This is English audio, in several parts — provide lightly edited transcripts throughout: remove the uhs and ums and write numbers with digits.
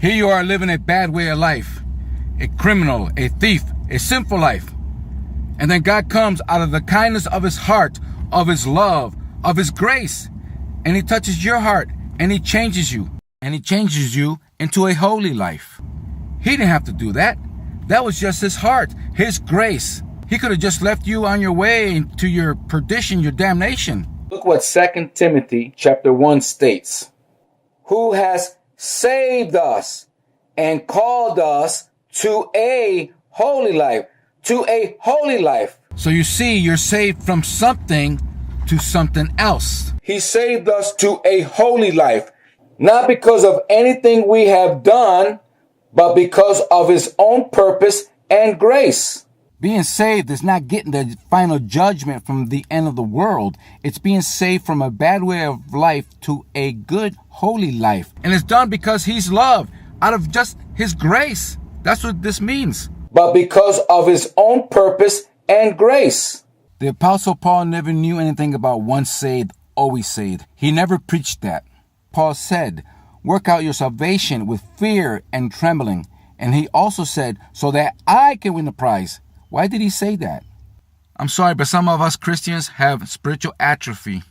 Here you are living a bad way of life, a criminal, a thief, a sinful life. And then God comes out of the kindness of his heart, of his love, of his grace, and he touches your heart and he changes you. And he changes you into a holy life. He didn't have to do that. That was just his heart, his grace. He could have just left you on your way to your perdition, your damnation. Look what 2 Timothy chapter 1 states. Who has saved us and called us to a holy life. To a holy life. So you see, you're saved from something to something else. He saved us to a holy life. Not because of anything we have done, but because of his own purpose and grace. Being saved is not getting the final judgment from the end of the world. It's being saved from a bad way of life to a good, holy life. And it's done because he's loved, out of just his grace. That's what this means. But because of his own purpose and grace. The Apostle Paul never knew anything about once saved, always saved. He never preached that. Paul said, work out your salvation with fear and trembling. And he also said, so that I can win the prize. Why did he say that? I'm sorry, but some of us Christians have spiritual atrophy.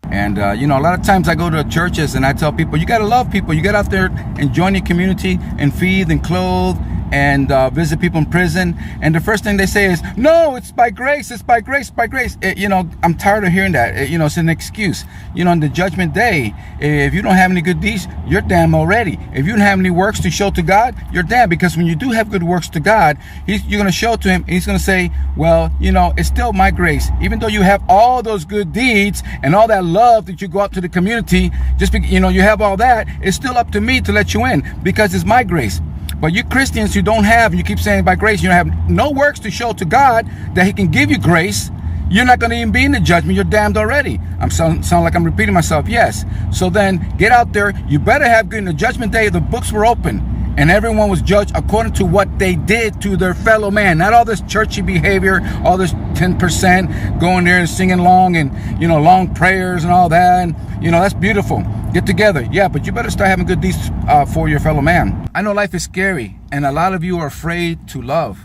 And, a lot of times I go to churches and I tell people, you got to love people. You get out there and join your community and feed and clothe and visit people in prison. And the first thing they say is, no, it's by grace. It's by grace, by grace. I'm tired of hearing that. It's an excuse. On the judgment day, if you don't have any good deeds, you're damned already. If you don't have any works to show to God, you're damned. Because when you do have good works to God, you're going to show it to him. And he's going to say, well, it's still my grace. Even though you have all those good deeds and all that love that you go out to the community, just because, you have all that, it's still up to me to let you in because it's my grace. But you Christians who don't have, and you keep saying by grace, you don't have no works to show to God that he can give you grace, you're not going to even be in the judgment. You're damned already. Sound like I'm repeating myself. Yes. So then get out there. You better have good. In the judgment day, the books were open and everyone was judged according to what they did to their fellow man. Not all this churchy behavior, all this 10% going there and singing long and, long prayers and all that. And, that's beautiful. Get together. Yeah, but you better start having good deeds for your fellow man. I know life is scary and a lot of you are afraid to love.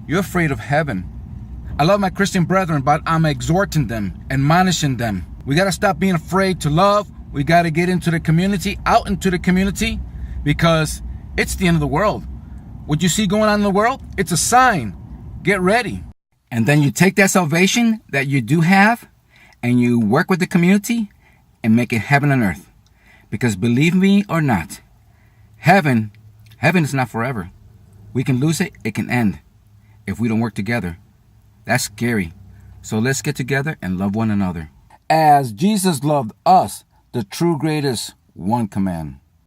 You're afraid of heaven. I love my Christian brethren, but I'm exhorting them, admonishing them. We got to stop being afraid to love. We got to get into the community, out into the community, because it's the end of the world. What you see going on in the world, it's a sign. Get ready. And then you take that salvation that you do have and you work with the community and make it heaven on earth. Because believe me or not, heaven is not forever. We can lose it, it can end if we don't work together. That's scary. So let's get together and love one another. As Jesus loved us, the true greatest one command.